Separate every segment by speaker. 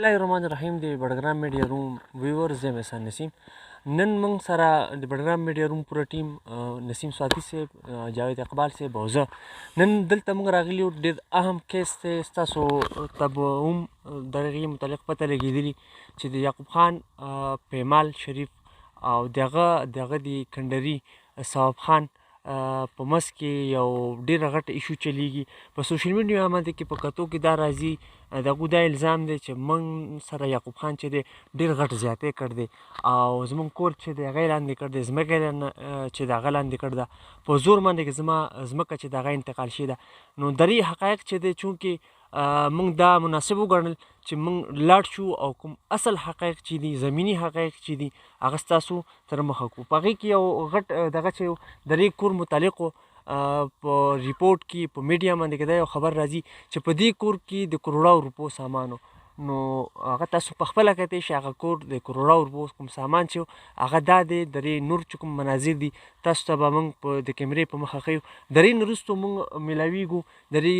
Speaker 1: الله الرحمن الرحیم د بډګرام میډیا روم ویورز یم احسان نسیم. نن موږ سره د بډګرام میډیا روم پوره ټیم نسیم سواتی صاحب، جاوید اقبال صاحب او زه نن دلته موږ راغلي یو. ډېر اهم کیس دی، ستاسو ته به هم د هغې متعلق پته لګېدلي چې د یعقوب خان پیمال شریف او د هغه د کنډري ثواب خان په منځ کې یو ډېره غټه ایشو چلیږي. په سوشل میډیا باندې کې په کتو کې دا راځي، د هغوی دا الزام دی چې موږ سره یعقوب خان چې دی ډېر غټ زیاتی کړی دی او زموږ کور چې دی هغه یې لاندې کړی دی، ځمکه یې چې د هغه لاندې کړې ده، په زور باندې کې زما ځمکه چې د هغه انتقال شوې ده. نو درې حقایق چې دی چونکې موږ دا مناسب وګڼل چې موږ لاړ شو او کوم اصل حقایق چې دي، زمیني حقایق چې دي، هغه ستاسو سره مخه کړو. په هغې کې یو غټ دغه چې د دې کور متعلق په ریپورټ کې په میډیا باندې کې دا یو خبر راځي چې په دې کور کې د کروڑو روپو سامان و. نو هغه تاسو په خپله کتلی شئ، هغه کور د کروڑو روپو کوم سامان چې هغه دا دی. د دې نور چې کوم مناظر دي تاسو ته به موږ د کیمرې په مخه ښیو. د دې نه وروستو موږ میلاویږو د دې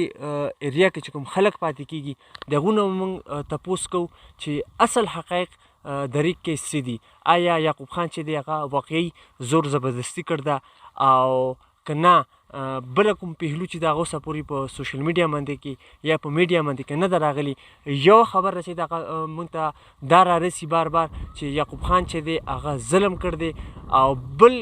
Speaker 1: ایریا کې چې کوم خلک پاتې کېږي د هغو نه به موږ تپوس کوو چې اصل حقایق د دې کې څه دي. آیا یعقوب خان چې دی هغه واقعي زور زبردستي کړې ده او که نه بله کوم پهلو چې د هغه اوسه پورې په سوشل میډیا باندې کې یا په میډیا باندې کې نه ده راغلي. یو خبر چې دغه موږ ته دا رارسي بار بار چې یعقوب خان چې دی هغه ظلم کړی دی او بل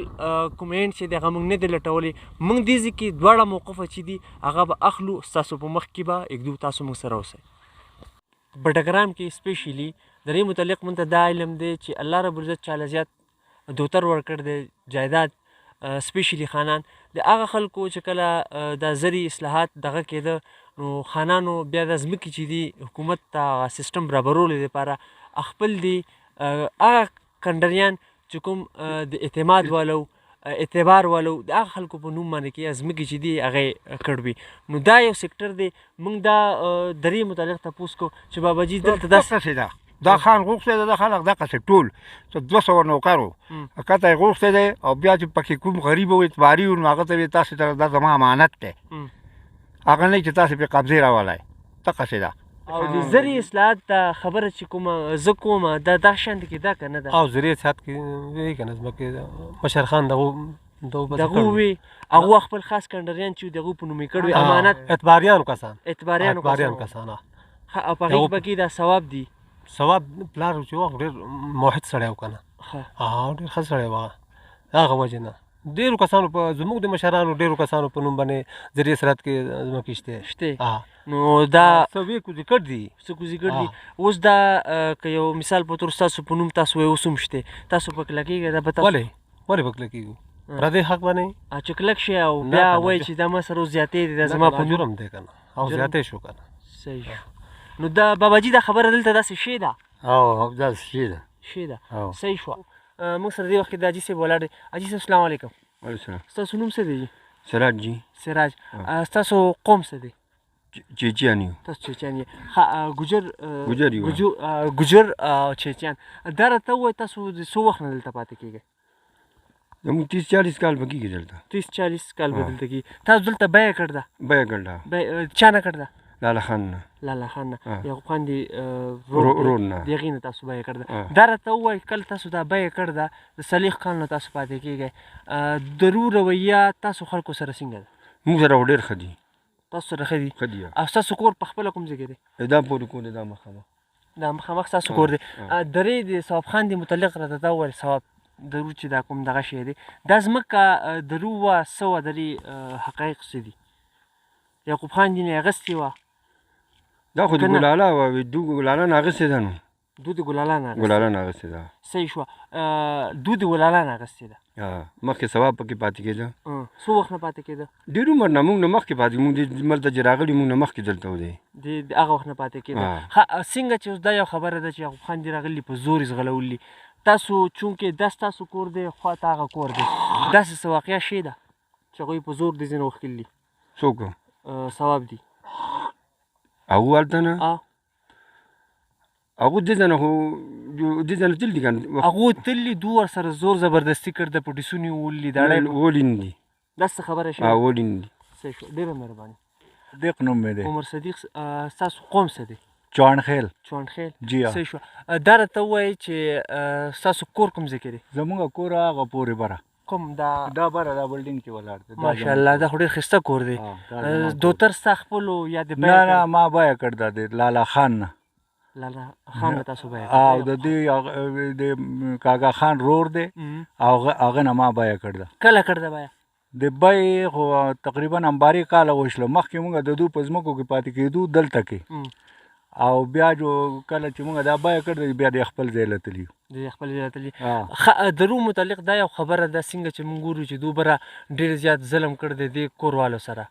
Speaker 1: کوم اینډ چې دی هغه موږ نه دی لټولی. موږ دې ځای کې دواړه موقفه چې دي هغه به اخلو، ستاسو په مخ کې به اږدو، تاسو موږ سره اوسئ. بډګرام کې سپیشلي د دې متعلق موږ ته دا علم دی چې الله رب العزت چاله زیات دوتر ورکړی دی جایداد، سپیشلی خانان د هغه خلکو چې کله دا زرعي اصلاحات دغه کېده نو خانانو بیا دا ځمکې چې دي حکومت ته سیسټم برابرولو دپاره خپل دي هغه کنډریان چې کوم د اعتماد والو اعتبار والو د هغه خلکو په نوم باندې کې ځمکې چې دي هغه یې کړوي. نو دا یو سیکټر دی. موږ دا د دې متعلق تپوس کوو چې باباجي دلته داسې
Speaker 2: ده دا خان غوښتی دی، دا خلک دغسې ټول 200 نوکر وو، کته یې غوښتی دی او بیا چې پکې کوم غریب او اعتباري وو نو هغه ته ویې تاسې ته دا زما امانت دی، هغه نه چې تاسې پرې قبضې راولئ. دغسې ده.
Speaker 1: او د زرعي اصلاحات دا خبره چې کومه زه کوم دا دغه شانتې کې ده که نه ده؟
Speaker 3: او زرعي اصلاحات کې وی که نه ځمکې مشر خان دغو
Speaker 1: وی هغو خپل خاص کنډریان چې د هغو په نوم یې کړي امانت
Speaker 3: اعتباریانو کسان
Speaker 1: او په هغې پکې دا ثواب دي.
Speaker 3: ثواب پلار چې و ډېر موحد سړی و که نه، ډېر ښه سړی و. هغه وجې نه ډېرو کسانو په زموږ د مشرانو ډېرو کسانو په نوم باندې زرعي اصلاحات کې ځمکې شته.
Speaker 1: نو دا
Speaker 3: څه ویې کوزې کړ دي،
Speaker 1: څه کوزې کړ دي. اوس دا که یو مثال په طور ستاسو په نوم تاسو وایي اوس هم شته، تاسو په کلک کېږئ دا به تاسو
Speaker 3: ولې په کلک کېږو؟ پردی حق باندې
Speaker 1: چې کلک شي او بیا وایي چې دا ما سره اوس زیاتې دي، دا زما په
Speaker 3: جرم دی که نه، او زیاتې شو که نه.
Speaker 1: صحیح شو. نو دا باباجي دا خبره دلته داسې شی ده؟
Speaker 2: او داسې شی ده.
Speaker 1: شی ده. صحیح شوه. موږ سره دې وخت کې د حاجي صاحب ولاړ دی. حاجي صاحب السلام علیکم.
Speaker 2: وعلیکم السلام.
Speaker 1: ستاسو نوم څه دی؟
Speaker 2: سراج جي.
Speaker 1: سراج. ستاسو قوم څه دی؟
Speaker 2: چیچیان یو.
Speaker 1: تاسو چیچیان یې. ګوجر
Speaker 2: یو.
Speaker 1: ګوجر او چیچیان. دا راته ووایه تاسو د څو وخت نه دلته پاتې کېږئ؟
Speaker 2: زموږ 30-40 کال به کېږي دلته.
Speaker 1: 30-40 کال به دلته کېږي. تاسو دلته بیه کړې ده؟
Speaker 2: بیه کړې ده.
Speaker 1: چا نه کړې ده؟
Speaker 2: لاله خان نه.
Speaker 1: لاله خان نه. یعقوب خان دې
Speaker 2: رور نه.
Speaker 1: د هغې نه تاسو بیه کړې ده. دا راته ووایه کله تاسو دا بیه کړې ده د صلیح خان نه تاسو پاتې کېږئ، د رو رویه تاسو خلکو سره څنګه ده؟
Speaker 2: موږ سره ډېر ښه دي.
Speaker 1: تاسو سره ښه دي؟
Speaker 2: ښه دي.
Speaker 1: او ستاسو کور په خپله کوم ځای کې دی؟
Speaker 2: دا پورې کور دی، دا مخامخ.
Speaker 1: دا مخامخ ستاسو کور دی. درې د ثواب خان دې متعلق راته دا وویل ثواب درو چې دا کوم دغه شی دی دا ځمکه درو وه څه وه د دې حقایق څه دي؟ یعقوب خان دې نه اخیستې وه؟
Speaker 2: دا خو د ګلاله وه، دو ګلاله نه اخیستې ده. نو
Speaker 1: دو د ګلاله نه
Speaker 2: اخیستې ده.
Speaker 1: صحیح شوه. دو د ګلاله نه اخیستې ده.
Speaker 2: مخکې ثواب پکې پاتې کېده.
Speaker 1: څو وخت نه پاتې کېده؟
Speaker 2: ډېر عمر نه، موږ نه مخکې پاتې، موږ دلته چې راغلي موږ نه مخکې دلته و دی.
Speaker 1: د هغه وخت نه پاتې کېده. څنګه چې اوس دا یو خبره ده چې یعقوب خان دې راغلي په زور یې ځغلولي، تاسو چونکې دا ستاسو کور دی خوا ته هغه کور دی، داسې څه واقعه شوې ده چې هغوی په زور دې ځینې وښکلي دي؟
Speaker 2: څوک؟
Speaker 1: ثواب دي.
Speaker 2: هغو هلته نه؟ هغو دې ځای نه خو دې ځای نه تللي دي که نه؟
Speaker 1: هغو تللي دو ورسره زور زبردستي کړې ده، په ډیسونو یې وولي دا
Speaker 2: ولي نه دي.
Speaker 1: داسې خبره شوې؟
Speaker 2: ولي نه دي.
Speaker 1: صحیح شوه. ډېره مهرباني.
Speaker 2: صدیق نوم مې دی.
Speaker 1: عمر صدیق. ستاسو قوم څه دی؟
Speaker 2: چوانخیل
Speaker 1: چوانخیل
Speaker 2: جی
Speaker 1: صحیح شوه دا راته ووایئ چې ستاسو کور کوم ځای کې دی
Speaker 2: زمونږ کور هغه پورې بره
Speaker 1: کوم دا
Speaker 2: بره دا بلډینګ کې ولاړ دی
Speaker 1: ماشاءالله دا خو ډېر ښایسته کور دی دوتر ستا خپلو یا د
Speaker 2: نه ما بیه کړ دا د لالا خان نه
Speaker 1: لالا خان نه تاسو بیه
Speaker 2: او د دې د کاغا خان رور دی او هغه نه ما بیه کړ دا
Speaker 1: کله کړ ده بیه
Speaker 2: د بیې خو تقریبا امباري کاله وشله مخکې مونږ د دوی په ځمکو کې پاتې کېدو دلته کې او بیا جو کله چې مونږ دا بیه کړ بیا د خپل ځای له تلي
Speaker 1: د خپل ځای له تلي د روم متعلق دا یو خبره ده څنګه چې مونږ ګورو چې دوی بره ډېر زیات ظلم کړی دی دې کوروالو سره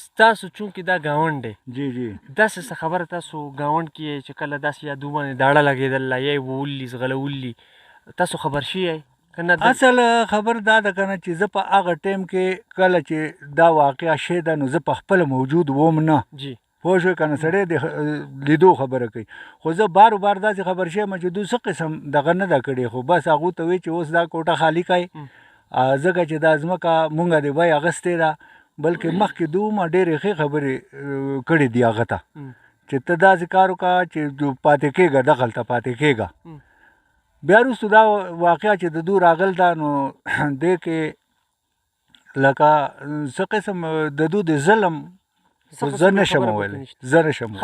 Speaker 1: ستاسو چونکې دا ګاونډ دی
Speaker 2: جی جی
Speaker 1: داسې څه خبره تاسو ګاونډ کې چې کله داسې یا دوی باندې داړه لګېدله یا یې وولي ځغلولي تاسو خبر شوی
Speaker 2: اصل خبر دا ده کنه چې زه په هغه ټیم کې کله چې دا واقعه شوې ده نو زه په خپله موجود وم نه
Speaker 1: جی
Speaker 2: پوه شوې که نه سړی د لیدو خبره کوي خو زه بار بار داسې خبر شویم چې دوی څه قسم دغه نه ده کړې خو بس هغو ته وایي چې اوس دا کوټه خالي کړئ ځکه چې دا ځمکه مونږ د بیې اخیستې ده بلکې مخکې دوی ما ډېرې ښې خبرې کړې دي هغه ته چې ته داسې کار وکړه چې پاتې کېږه دغلته پاتې کېږه بیا وروستو دا واقعه چې د دوی راغل ده نو دې کې لکه څه قسم د دوی د ظلم زه نشم ویلی زه نشم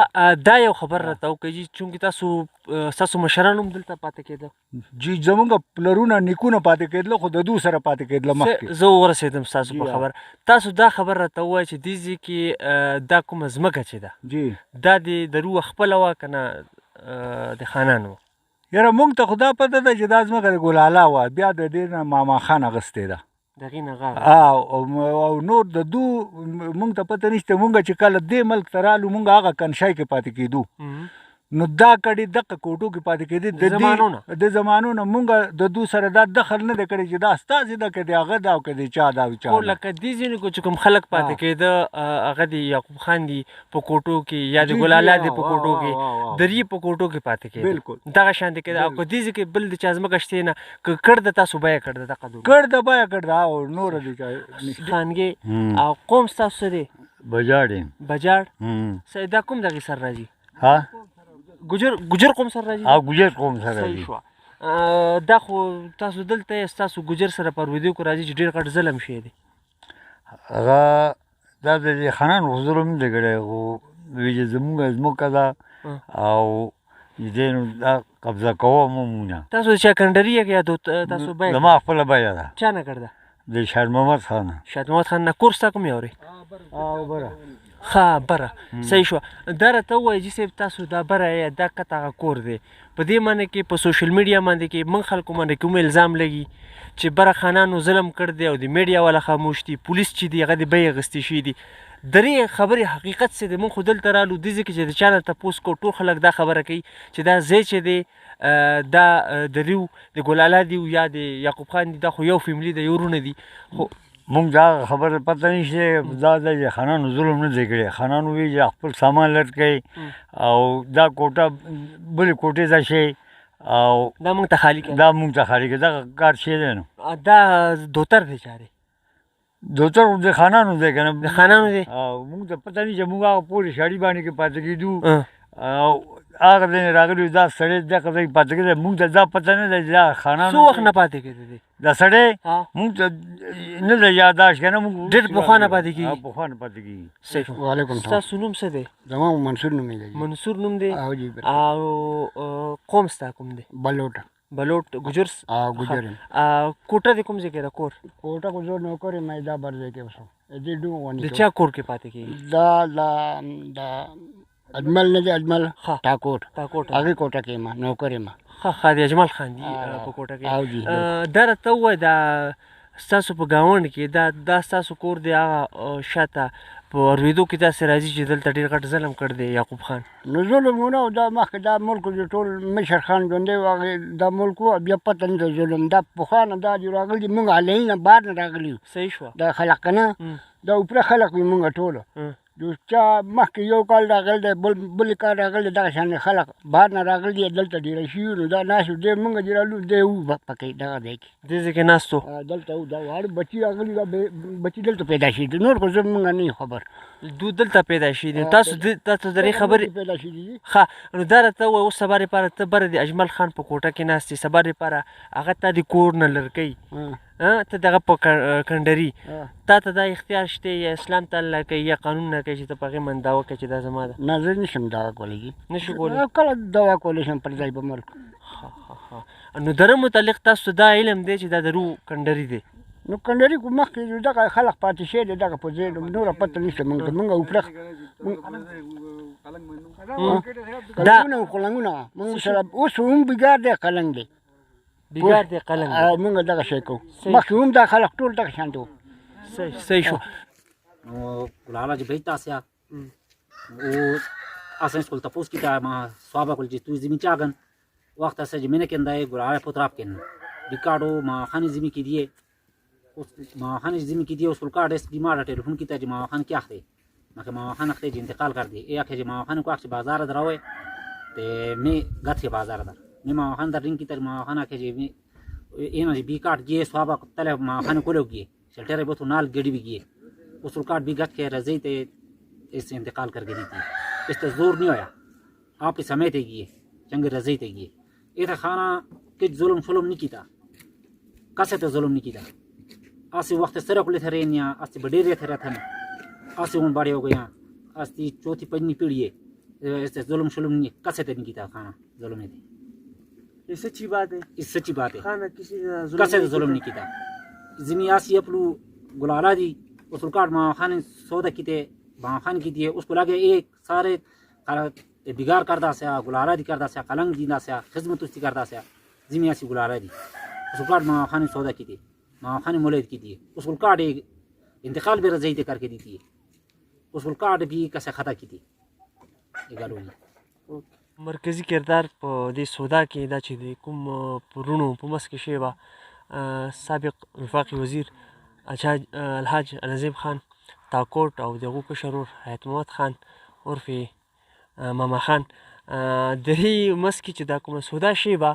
Speaker 1: دا یو خبر راته وکړئ چونکې ستاسو مشران هم دلته پاتې کېده
Speaker 2: جی زمونږ پلرونه نیکونه پاتې کېدله خو د دوی سره پاتې کېدله مخکې
Speaker 1: زه ورسېدم ستاسو په خبر تاسو دا خبر راته ووایئ چې دې ځای کې دا کومه ځمکه چې ده
Speaker 2: جی
Speaker 1: دا د روح خپله وه که نه د خانانو
Speaker 2: یاره مونږ ته خو دا پته ده چې دا ځمکه د ګلاله وه بیا د دې نه ماما خان اخیستې ده
Speaker 1: د هغې نه
Speaker 2: او نور د دو مونږ ته پته نشته مونږ چې کله دې ملک ته رالو مونږ هغه کنشای کې پاتې کېدو نو دا کړي دغه کوټو کې پاتې کېدې د زمانو نه مونږ د دو سره دا دخل نه دی کړی چې دا ستاسې ده که د هغه ده او که د چا ده او چا
Speaker 1: لکه دې ځینو کې چې کوم خلک پاتې کېده هغه د یعقوب خان دي په کوټو کې یا د ګلاله دي په کوټو کې د ری په کوټو کې پاتې کېده
Speaker 2: بالکل
Speaker 1: دغه شانتې کېده او که دې ځای کې بل د چا ځمکه شتې نه که کړ د تاسو بیه کړ د دغه دومره
Speaker 2: کړ د بیه کړ د او نوره د چا
Speaker 1: خانګې او قوم ستاسو څه دی
Speaker 2: بجاړ
Speaker 1: بجاړ دا کوم دغې سر راځي
Speaker 2: ها
Speaker 1: ګجر قوم سره راځي
Speaker 2: او ګجر قوم سره راځي
Speaker 1: دا خو تاسو دلته ستاسو ګجر سره پر ویډیو کو راځي چې ډېر غټ ظلم شوی دی
Speaker 2: هغه دا د خانان خو ظلم نه دی کړی خو وایي زموږ ځمکه ده او دې نو دا قبضه کوو مونږ
Speaker 1: تاسو د چا کنډري یا تاسو بیه
Speaker 2: زما خپله بیه ده
Speaker 1: چا نه کړ ده
Speaker 2: د شاه محمد خان
Speaker 1: نه کور ستا کوم یوري
Speaker 2: او بره
Speaker 1: ښه بره صحیح شوه دا راته ووایه چې صاحب تاسو دا بره یا دا کته هغه کور دی په دې معنی کې په سوشل میډیا باندې کې موږ خلکو باندې کوم الزام لګي چې بره خانانو ظلم کړی دی او د میډیا والا خاموش دي پولیس چې دي هغه د بیې اخیستې شوي دي درې خبرې حقیقت څه دی موږ خو دلته رالو دې ځای کې چې د چا نه تپوس کوو ټول خلک دا خبره کوي چې دا ځای چې دی دا د ریو د ګلاله دی یا د یعقوب خان دی دا خو یو فیملي دی یو ورونه دي خو
Speaker 2: مونږ دا خبره پته نشته دا د خانانو ظلم نه دی کړی خانانو وایي چې خپل سامان لټ کړي او دا کوټه بلې کوټې ته شي او
Speaker 1: دا مونږ ته خالي کړي
Speaker 2: دا مونږ ته خالي کړي دغه کار شی دی نو
Speaker 1: دا دوتر دی چارې
Speaker 2: دوتر د خانانو دی که نه
Speaker 1: د خانانو دی
Speaker 2: او مونږ ته پته نه چې مونږ هغه پورې شاړي باندې کې پاتې کېدو او هغه ځای راغلي دا سړی دغه ځای پاتې کېدی مونږ ته دا پته نه ده چې دا خانانو
Speaker 1: څو وخت نه پاتې کېدی دی
Speaker 2: دا سړی مونږ ته نه ده یاداشت که نه مونږ
Speaker 1: ډېر پخوا نه پاتې کېږي
Speaker 2: پخوا نه پاتې کېږي
Speaker 1: صحیح
Speaker 4: وعلیکم السلام
Speaker 1: ستاسو نوم څه دی
Speaker 4: زما منصور نوم دی
Speaker 1: منصور نوم دی
Speaker 4: جی
Speaker 1: او قوم ستا کوم دی بلوټ ګجر
Speaker 4: ګجر
Speaker 1: کوټه د کوم ځای کې ده کور
Speaker 4: کوټه کو زور نو کړې مې دا بر ځای کې وسو دې ډو ونی
Speaker 1: د چا کور کې پاتې کېږي
Speaker 4: دا اجمل نه دی اجمل ټاکوټ هغه کوټه کې ما نو کړې ما
Speaker 1: ښه د اجمل خان دی په کوټه کې دا راته ووایه دا ستاسو په ګاونډ کې دا ستاسو کور دی هغه شاته په اورېدو کې داسې راځي چې دلته ډېر غټ ظلم کړی دی یعقوب خان
Speaker 4: نو ظلمونه دا مخکې دا ملک د ټول مشر خان ژوندی و هغې دا ملک و بیا پته نه ده ظلم دا پخوا نه دا چې راغلي دي مونږ هلهي نه بار نه راغلي یو
Speaker 1: صحیح شوه
Speaker 4: دا خلق که نه دا اوپره خلق وي مونږ ټوله جو چا مخکې یو کال راغلی دی بل کال راغلی دغه شانې خلک بهر نه راغلي دي دلته ډېره شوي نو دا ناست دی مونږ چې رالو دی وو پکې دغه ځای کې
Speaker 1: دې ځای کې ناست وو
Speaker 4: دلته وو دا واړه بچي راغلي دا بچي دلته پیدا شوي دي نور خو زه مونږ نه یو خبر
Speaker 1: دوی دلته پیدا شوي دي تاسو د دې خبرې
Speaker 4: پیدا شوي دي
Speaker 1: ښه نو دا راته ووایه اوس سبا دپاره ته بره د اجمل خان په کوټه کې ناست یې سبا دپاره هغه تا د کور نه لرې کوي ته دغه په کنډري تا ته دا اختیار شته یا اسلام تعالی کوي یا قانون نه کوي چې ته په هغې باندې دعوه کوې چې دا زما ده
Speaker 4: نه زه نشم دعوه کولی
Speaker 1: نشو کولی
Speaker 4: کله دعوه کولی شم پر ځای په ملک
Speaker 1: نو د ده متعلق تاسو دا علم دی چې دا د روح کنډري دی
Speaker 4: نو کنډري خو مخکې دغه خلک پاتې شوی دی دغه په ځای نوره پته نشته مونږ ته مونږ وپلخ قلنګونه قلنګونه مونږ سره اوس هم بیګار دی قلنګ دی
Speaker 1: بیګار دی قلنګ
Speaker 4: او مونږ دغه شی کوو مخکې هم دا خلک ټول دغه شانته وو
Speaker 1: صحیح شو
Speaker 5: ګلاله چې بیت تاسیا او اساس کول تاسو کی تا ما صوابه کول چې تو زمين چاغن وخت اسه چې منه کنده ګلاله پوتراپ کین ریکارډو ما خاني زمين کې دی اوس ما خاني زمين کې دی اوس کارډ اس بیمار ټلیفون کې ته چې ما خان کې اخته مکه ما خان اخته چې انتقال کړ دی یا چې ما خان کو اخ بازار دراوي ته می غته بازار در می ما خان در رنګ کې ته ما خان کې چې می اینا چې بی کارت کې صوابه تله ما خان کولوږي شلټره به تو نال ګډي بيږي उस कार्ड भी गट के रज़ी थे इससे इंतकाल कर गई थी इस तो जोर नहीं होया आप समय थे गिए चंग रज़ी थे गिए ये था खाना कि जुल्म शुल्म नहीं किया कैसे तो जुल्म नहीं किया आसे वक्त सर को लेते रहे या आसे बड़े रहते रहते हैं आसे उन बड़े हो गए आस्ती चौथी पंजनी पीढ़ी है इससे जुल्म शुल्म नहीं कैसे तो नहीं किया खाना जुल्म नहीं थी
Speaker 1: ये सच्ची बात है
Speaker 5: इस सच्ची बात है
Speaker 1: खाना किसी
Speaker 5: कैसे तो जुल्म नहीं किया ज़मीन आसी अपलू गुलाला दी उस कार्ड माँ खान सौदा की थे माँ खान की थी उसको लगे एक सारे बिगाड़ करदा से गुलारा दी करदा से कलंग दीना से खिदमत उसकी करदा से जिमियासी गुलारा दी उस कार्ड माँ खान सौदा की थी माँ खान मुलैद की थी उसको कार्ड एक इंतकाल भी रज़ी करके दी थी उसको कार्ड भी कैसे खता की थी
Speaker 1: مرکزی کردار په دې سودا کې دا چې د کوم پرونو په مس کې شوی وه سابق وفاقي وزیر الحاج نظیم خان تاکوټ او د هغو کشر ورور حیات محمد خان عرف ماما خان د دې مس کې چې دا کومه سودا شوې وه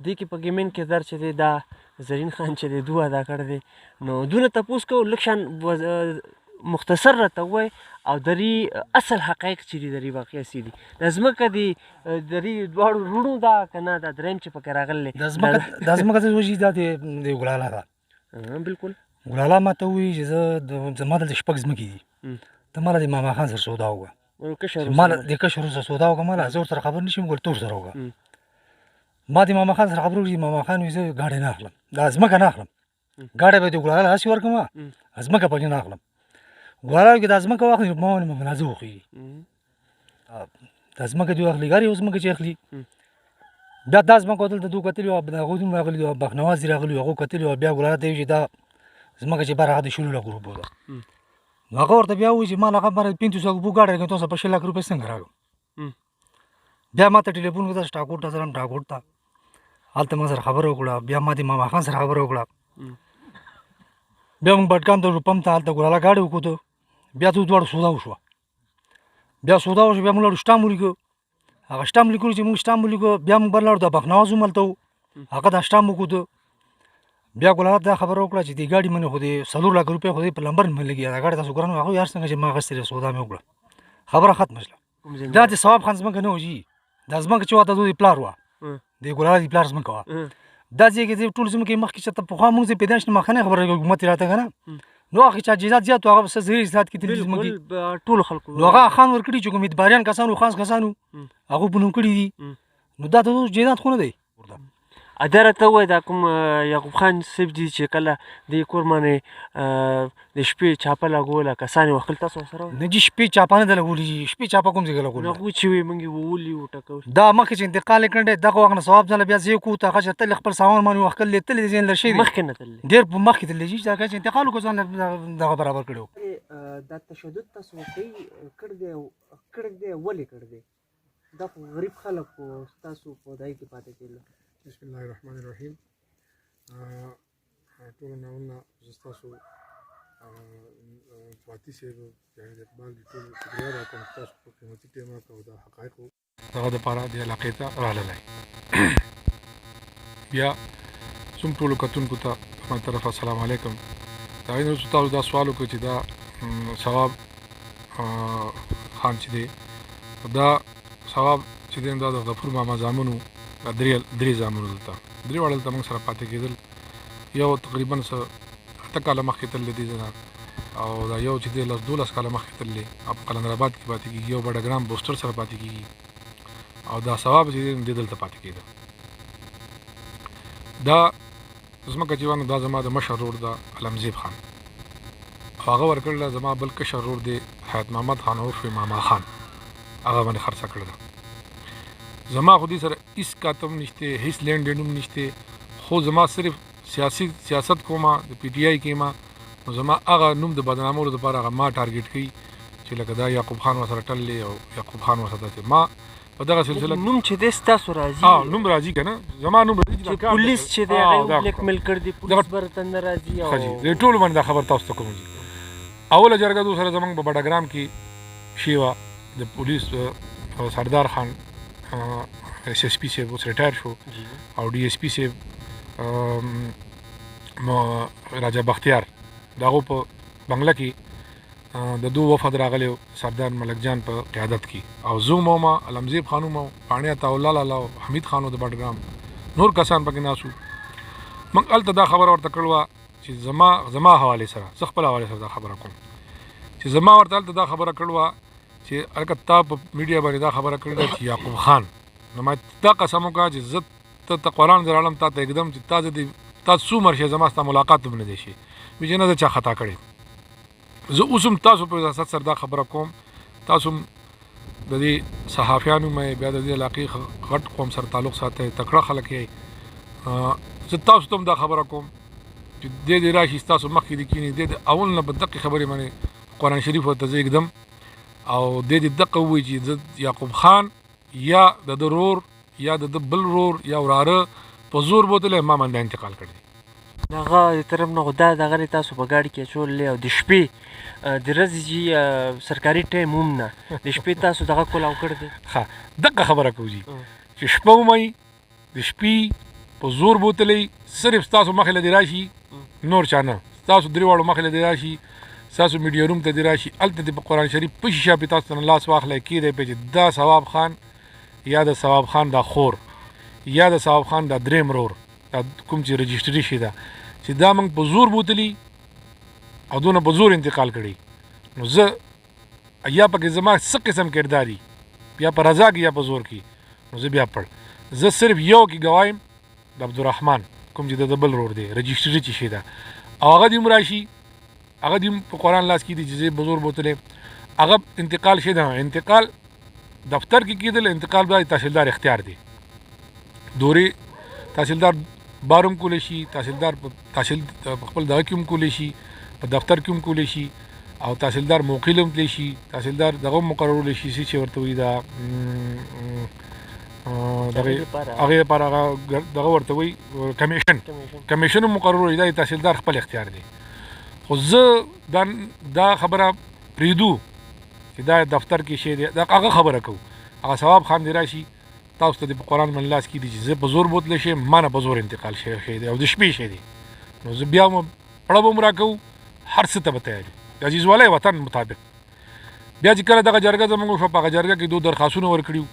Speaker 1: دې کې پکې مین کردار چې دی دا زرین خان چې دی دوه ادا کړی دی نو دوی نه تپوس کوو لږ شان مختصر راته ووایي او د دې اصل حقایق چې دي د دې واقعه څه دي دا ځمکه د دې دواړو وروڼو ده که نه دا دریم چې پکې راغلی
Speaker 6: دا ځمکه چې وشي دا د ګلاله ده
Speaker 1: بلکل
Speaker 6: ګلاله ما ته ووایي چې زما دلته شپږ ځمکې دي ته ما له د ماما خان سره سودا وکړه ما له د کشر سره سودا وکړه ما له زه ورسره خبر نه شم ګل تور سره وکړه ما د ماما خان سره خبرې وکړې ماما خان وایي زه ګاډی نه اخلم دا ځمکه نه اخلم ګاډی به د ګلاله هسې ورکړم ځمکه پکې نه اخلم ګلاله کې دا ځمکه واخلي ما ونه منازع وښیي دا ځمکه دې واخلي ګار یو ځمکه چې اخلي بیا دا ځمکه دلته دوی کتلي وه د هغوی دوم راغلي وه بخنواز دي راغلي وه هغو کتلي وه بیا ګلاله ته یې وایي چې دا ځمکه چې بار هغه د شلو لکو روپو ده نو هغه ورته بیا وایي چې ما له هغه بار 500 روپو ګاډی راکړم تاسو په 6 لک روپۍ څنګه راکړم بیا ما ته ټلیفون وکړه ټاکوټ ته ځلم ټاکوټ ته هلته ما سره خبره وکړه بیا ما د ماما خان سره خبره وکړه بیا موږ بټکان ته پمپ ته هلته ګلاله ګاډی وکوتو بیا ته دواړو سودا وشوه بیا سودا وشوه بیا موږ لاړو شټامپ ولیکو هغه شټامپ لیکلو چې موږ شټامپ ولیکو بیا موږ بر لاړو د بخنواز هم هلته وو هغه دا شټامپ وکوتو بیا ګلاله دا خبره وکړه چې دې ګاډي منې خو دې 4 لک روپۍ خو دې په لمبر مې لګي دا ګاډي تاسو ګران هغه یار څنګه چې ما اخیستې سودا مې وکړه خبره ختمه شوه دا د ثواب خان ځمکه نه وه جي دا ځمکه چې وه دا د پلار وه د ګلاله د پلار ځمکه وه دا ځای کې ټول ځمکې مخکې چې ته پخوا موږ زه پیدا شم مخکنۍ خبره حکومت راته که نه نو هغه چې جهاد زیات هغه څه زیر زیات کې تل ځمکې
Speaker 1: ټولو خلکو
Speaker 6: نو هغه خان ورکړي چې کوم اعتباریان کسانو خاص کسانو هغو په نوم کړي دي نو دا ته جهاد خو نه دی
Speaker 1: دا راته ووایه دا کوم یعقوب خان صاحب دي چې کله دې کور باندې د شپې چاپه لګوله کسان یې وختل تاسو ورسره
Speaker 6: نه جي شپې چاپه نه ده لګولې شپې چاپه کوم ځای کې لګولې
Speaker 1: هغوی چې وي موږ یې وولي وټکو
Speaker 6: دا مخکې چې انتقال یې کړی دغه وخت نه ثواب ځله بیا زه یې کوو ته هغه چې تل خپل سامان باندې وختلې تلې ځین لر شوي
Speaker 1: مخکې نه تللی
Speaker 6: ډېر مخکې تللی چې دا چې انتقال وکړو ځان دغه برابر کړی
Speaker 1: دا تشدد تاسو کوي کړی دی ولې کړی دی دا خو غریب خلک خو ستاسو په دای کې پاتې کېدل
Speaker 7: بسم الله الرحمن الرحیم ټولو نامونه زه ستاسو سواتي صاحب جاوید اقبال دي ټول شکریه ادا کوم تاسو په قیمتي ټیم راکړو دا حقایقو دغه دپاره دې علاقې ته راغلی بیا څوم ټولو کتونکو ته زما طرفه السلام علیکم د هغې نه وروسته تاسو دا سوال وکړو چې دا ثواب خان چې دی دا ثواب چې دی دا د غفور ماما زامنو درې زامنو دلته درې واړه دلته موږ سره پاتې کېدل یو تقریبا څه 8 کاله مخکې تللی دې ځای او دا یو چې دی 12 کاله مخکې تللی او په قلندرآباد کې پاتې کېږي یو بډګرام بوسټر سره پاتې کېږي او دا ثواب چې دی دې دلته پاتې کېده دا ځمکه چې وانه دا زما د مشر رور ده علمزیب خان هغه ورکړله زما بل کشر رور دی حیات محمد خان عرف ماما خان هغه باندې خرڅه کړې ده زما خو دې سره هېڅ کاتم نشته هېڅ لینډ ډینډ هم نشته خو زما صرف سیاست کومه د پی ټي آی کې ما نو زما هغه نوم د بدنامولو دپاره هغه ما ټارګېټ کوي چې لکه دا یعقوب خان ورسره ټللی او یعقوب خان ورسره داسې ما په دغه سلسله
Speaker 1: نوم چې دی ستاسو راځي
Speaker 7: نوم راځي که نه زما نوم راځي
Speaker 1: چې پولیس چې دی هغه بلیک میل کړ دي پولیس برته نه راځي او
Speaker 7: دې ټولو باندې دا خبر تاسو ته کوم دي اوله جرګه دو سره زمونږ په بډګرام کې شوې وه د پولیس سردار خان ایس ایس پي صاحب اوس ریټایر شو او ډي ایس پي صاحب راجا بختیار د هغو په بنګله کې د دو وفد راغلی سردار ملک جان په قیادت کې او زه وم علمزیب خان وم پاڼې عطاالله لالا او حمید خان د بډګرام نور کسان پکې ناست وو موږ هلته دا خبره ورته کړې وه چې زما حوالې سره زه خپل حوالې سره دا خبره کوم چې زما ورته هلته دا خبره کړې وه چې هلکه تا په میډیا باندې دا خبره کړې ده چې یعقوب خان نو ما دا قسم وکړه چې زه ته قرآن در عالم تا ته اقدم چې تا څو مرشې زما ستا ملاقات هم نه دی شي وایي چې نه زه چا خطا کړې زه اوس هم تاسو په ریاست سره دا خبره کوم تاسو هم د دې صحافیانو مې بیا د دې علاقې غټ قوم سره تعلق ساتئ تکړه خلک یې زه تاسو ته هم دا خبره کوم چې دې راشي ستاسو مخکې دې کښېني دې اول نه په دقې خبرې باندې قرآن شریف ورته زه ږدم او دې دقه ووایي چې زه یعقوب خان یا د ده رور یا د ده بل رور یا وراره په زور بوتلی ما باندې انتقال کړی
Speaker 1: هغه د طرف نه خو دا دغه تاسو په ګاډي کې اچولی او د شپې د ورځې چې سرکاري ټایم هم نه د شپې تاسو دغه کولاو کړی دی
Speaker 7: ښه دقه خبره کوو جي چې شپه ومئ د شپې په زور بوتلی صرف ستاسو مخې له دې راشي نور چا نه ستاسو درې واړو مخې له دې راشي ستاسو میډیا روم ته دې راشي هلته دې په قرآن شریف په شیشه پې تاسو ته نه لاس واخلی کېدی پې چې دا ثواب خان یا د ثواب خان دا خور یا د ثواب خان دا دریم رور دا کوم چې رجسټري شي ده چې دا موږ په زور بوتلي او دونه په زور انتقال کړي نو زه یا پکې زما څه قسم کرداري یا په رضا کې یا په زور کې نو زه بیا پړ زه صرف یو کې ګوایم د عبدالرحمن کوم چې د بل رور دی رجسټري چې شي ده او هغه دې هم راشي هغه دې هم په قرآن لاس کې دي چې زه په زور بوتلی هغه انتقال شي ده انتقال دفتر کې کېدل انتقال به تحصیلدار اختیار دی دورې تحصیلدار بارم کولی شي تحصیلدار تحصیل خپل دغه کې هم کولی شي په دفتر کې هم کولی شي او تحصیلدار موقیل هم تلی شي تحصیلدار دغه هم مقررولی شي چې ورته وایي دا هغې لپاره دغه ورته وایي کمیشن هم مقررولی دا تحصیلدار خپل اختیار دی خو زه دا خبره پرېږدو چې دا دفتر کې شی دی هغه خبره کوو هغه ثواب خان دی راشي تاسو ته د په قرآن باندې لاس کې دي چې زه په زور بوتلی شم ما نه په زور انتقال شوی دی او د شپې شی دی نو زه بیا پړه به م راکوو هر څه ته به تیار یو د عزیزوالۍ وطن مطابق بیا چې کله دغه جرګه زموږ وشوه په هغه جرګه کې دو درخواستونه ورکړي وو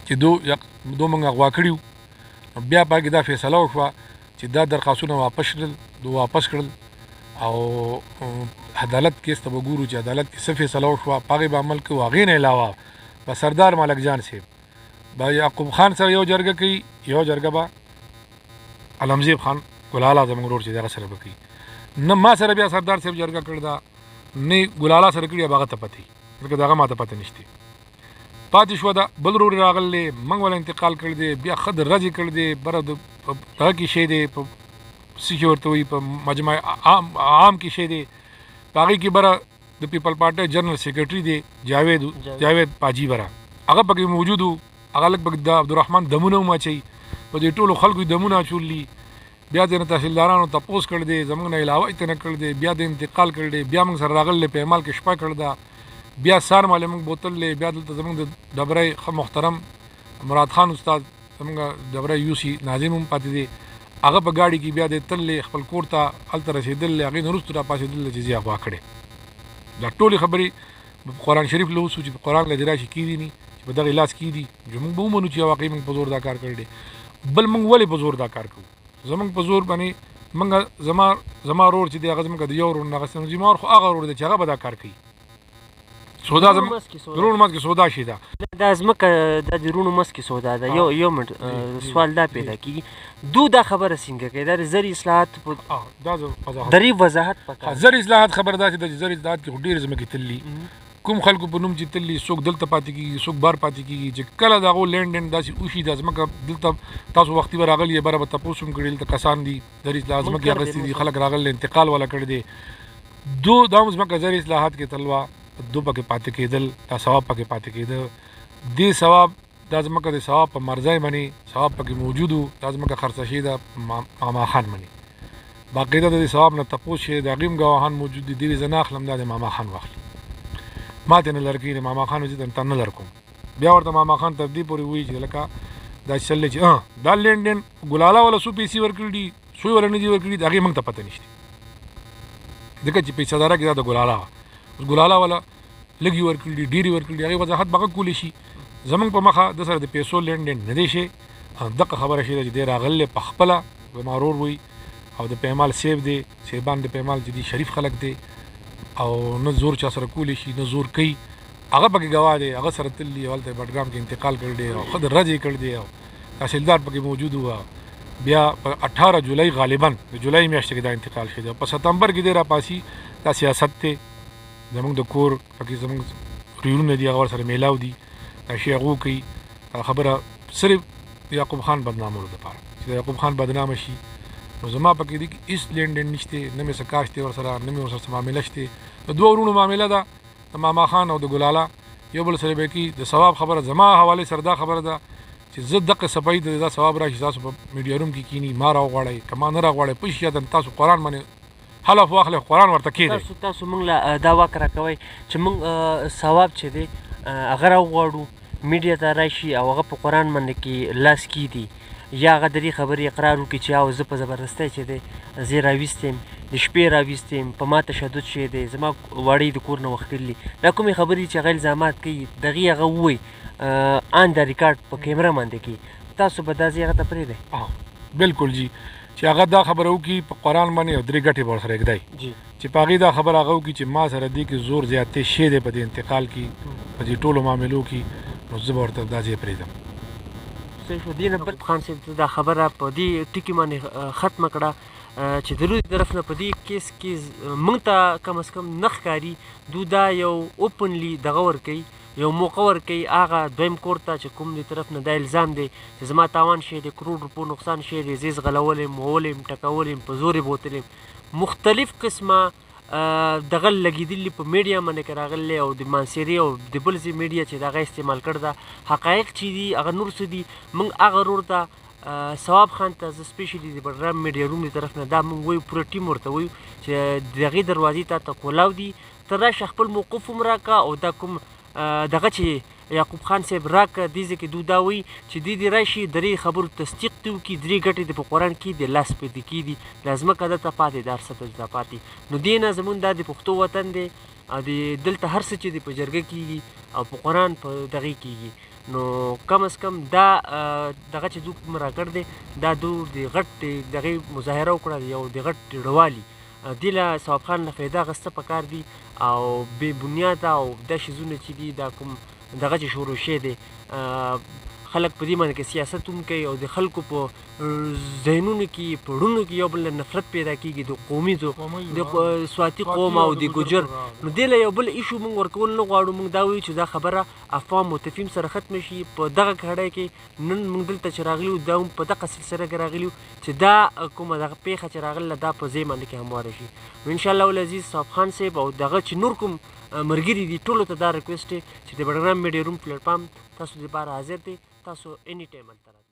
Speaker 7: چې دو موږ اغوا کړي وو بیا په هغې دا فیصله وشوه چې دا درخواستونه واپس کړل دو واپس کړل او عدالت کیس ته به ګورو چې عدالت کې څه فیصله وشوه په هغې به عمل کوو هغې نه علاوه به سردار ملک جان صاحب با یعقوب خان سره یو جرګه کوي یو جرګه به علمزیب خان ګلاله زموږ ورور چې دغه سره به کوي نه ما سره بیا سردار صاحب جرګه کړې ده نه ګلاله سره کړې به هغه ته پته ځکه د هغه ما ته پته نشته پاتې شوه ده بل ورور یې راغلی موږ وله انتقال کړی دی بیا ښه د رجې کړی دی بره دغه کې شی دی په څه چې ورته وایي په مجمع عام کې شی دی په هغې کې بره د پیپل پارټۍ جنرل سیکرټري دی جاوید پاجي بره هغه پکې موجود و هغه لږ پکې د عبدالرحمن دمونه هم اچوي په دې ټولو خلکو یې دمونه اچولي بیا د تحصیلدارانو تپوس کړی دی زموږ نه علاوه یې نه کړی دی بیا د انتقال کړی دی بیا موږ سره راغلی په اعمال کې شپه کړی ده بیا سار مالې موږ بوتل دی بیا دلته زموږ د ډبرۍ ښه محترم مراد خان استاد زموږ ډبرۍ یوسي ناظم هم پاتې دی هغه په ګاډي کې بیا د تللی خپل کور ته هلته رسېدلی هغې نه وروسته را پاسېدل چې زه یې اغوا کړې دا ټولې خبرې قرآن شریف له اوسو چې په قرآن له دې راشي کېدي ني چې په دغې لاس کېدي موږ به ومنو چې واقعي موږ په زور دا کار کړی دی بل موږ ولې په زور دا کار کوو زموږ په زور باندې موږ زما رور چې دی هغه زموږ د یو ورور نه اخیستی نو زما خو هغه ورور دی چې هغه به دا کار کوي سودا زموږ رونو منځ کې سودا شي ده
Speaker 1: دا ځمکه دا د رونو منځ کې سودا ده یو منټ سوال دا پیدا کېږي دو دا خبره څنګه کوي دا د زر اصلاحات
Speaker 7: دا
Speaker 1: درې وضاحت پکار
Speaker 7: زر اصلاحات خبر دا چې د زر اصلاحات کې خو ډېرې ځمکې تللي کوم خلکو په نوم چې تللي څوک دلته پاتې کېږي څوک بار پاتې کېږي چې کله د هغو لینډ ډینډ داسې وشي دا ځمکه دلته تاسو وختي به راغلي یې بره به تپوس هم کړي دلته کسان دي زر اصلاحات ځمکې اخیستې دي خلک راغلي انتقال والا کړی دی دا هم ځمکه زر اصلاحات کې تلوه دو پکې پاتې کېدل دا ثواب پکې پاتې کېده دې ثواب دا ځمکه د ثواب په مرځای باندې ثواب پکې موجود و دا ځمکه خرڅه شي د ماما خان باندې باقاعده د دې ثواب نه تپوس شي د هغې هم ګواهان موجود دي دې زه نه اخلم دا د ماما خان واخلي ما ته نه لرګي د ماما خان زه ته نه لرکوم بیا ورته ماما خان تر دې پورې وایي چې لکه دا چللی چې دا لین دین ګلاله والا څو پیسې ورکړي دي څو والا نه دي ورکړي د هغې موږ ته پته نشته ځکه چې پیسه داره کې دا د ګلاله وه اوس ګلاله والا لږي ورکړي دي ډېرې ورکړي دي هغې وضاحت به هغه کولی شي زموږ په مخه د سره د پیسو لین دین نه دی شي دغه خبره شي ده چې دی راغلی په خپله زما ورور وایي او د پیمال سیب دی سیبان د پیمال چې دي شریف خلک دی او نه زور چا سره کولی شي نه زور کوي هغه پکې ګواه دی هغه سره تللی او هلته بډګرام کې انتقال کړی دی او ښه د رج یې کړی دی او تحصیلدار پکې موجود و بیا په 18 جولای غالبا د جولای میاشتې کې دا انتقال شوی دی په ستمبر کې دی راپاسي دا سیاست دی زموږ د کور پکې زموږ ریورونه دي هغه ورسره میلاو دي دا شی هغو کوي خبره صرف یعقوب خان بدنامولو دپاره چې د یعقوب خان بدنامه شي نو زما پکې دي هېڅ لین دین نشته نه مې څه کار شته ورسره نه مې ورسره څه معامله شته د دوه ورونو معامله ده د ماما خان او د ګلاله یو بل سره به کوي د ثواب خبره زما حوالې سره دا خبره ده چې زه دغه صفایي د دا ثواب راشي تاسو په میډیا روم کې کینی ما راوغواړئ که ما نه راغواړئ پوه شي تاسو قرآن باندې حلف واخلئ قرآن ورته کېدئ
Speaker 1: تاسو موږ له دا واک راکوئ چې موږ ثواب چې دی هغه راوغواړو میډیا ته راشي او هغه په قرآن باندې کې لاس کېږدي یا هغه د دې خبرې اقرار وکړي چې او زه په زبردستۍ چې دی زه یې راویستیم د شپې راویستیم په ما تشدد شوی دی زما واړی د کور نه وختلي دا کومې خبرې چې هغه الزامات کوي دغې هغه ووایي آن د ریکارډ په کیمره باندې کوي تاسو به دا ځای هغه ته پرېږدئ
Speaker 7: بلکل جی چې هغه دا خبره وکړي په قرآن باندې او 3 ګټې به ورسره ږدئ چې په هغې دا خبره هغه وکړي چې ما سره دې کې زور زیاتې شی دی په دې انتقال کې په دې ټولو معاملو کې نو زه به ورته دا ځای پرېږدم
Speaker 1: دې نه بل خان صاحب دا خبره په دې ټکي باندې ختمه کړه چې د روس طرف نه په دې کیس کې موږ ته کم از کم نه ښکاري دوی دا یو اوپنلی دغه ورکوي یو موقع ورکوي هغه دویم کور ته چې کوم دې طرف نه دا الزام دی چې زما تاوان شوی دی کروڑ روپو نقصان شوی دی زه ځغلولی یم وهولی یم ټکولی یم په زور یې بوتلی یم مختلف قسمه دغه لګېدلي په میډیا باندې کې راغلی او د مانسیري او د بل ځای میډیا چې د هغه استعمال کړی ده حقایق چې دي هغه نور څه دي موږ هغه ورور ته ثواب خان ته زه سپیشلي د بډرام میډیا روم د طرف نه دا موږ وایو پوره ټیم ورته وایو چې د هغې دروازې تا ته کولاو دي ته راشه خپل موقف هم راکړه او دا کوم دغه چې یعقوب خان صاحب راکړه دې ځای کې دوی دا وایي چې دوی دې راشي د دې خبرو تصدیق دې وکړي 3 ګټې دې په قرآن کې د لاس پرې کېږي دا ځمکه دلته پاتې دا هر څه دلته پاتې نو دې نه زمونږ دا د پښتو وطن دی او د دلته هر څه چې دی په جرګه کېږي او په قرآن په دغې کېږي نو کم از کم دا دغه چې دوی کوم راکړ دی دا دوی د غټ دغې مظاهره وکړه یو د غټ ډړوالي دې له ثواب خان نه فایده اخیسته پکار دي او بې بنیاده او دا شیزونه چې دي دا کوم دغه چې شروع شوی دی خلک په دې باندې کې سیاست هم کوي او د خلکو په ذهنونو کې په ړونو کې یو بل نه نفرت پیدا کېږي د قومي د سواتي قوم او د ګوجر نو دې له یو بل ایشو موږ ورکول نه غواړو موږ دا وایو چې دا خبره افهام او تفهیم سره ختمه شي په دغه کړۍ کې نن موږ دلته چې راغلي یو دا هم په دغه سلسله کې راغلي یو چې دا کومه دغه پیښه چې راغله دا په ځای باندې کې همواره شي نو انشاءالله العزیز ثواب خان صاحب او دغه چې نور کوم مرګري دي ټولو ته دا ریکویسټ دی چې د بډګرام میډیا روم پلیټفارم تاسو دپاره حاضر دی تاسو اني ټایم هلته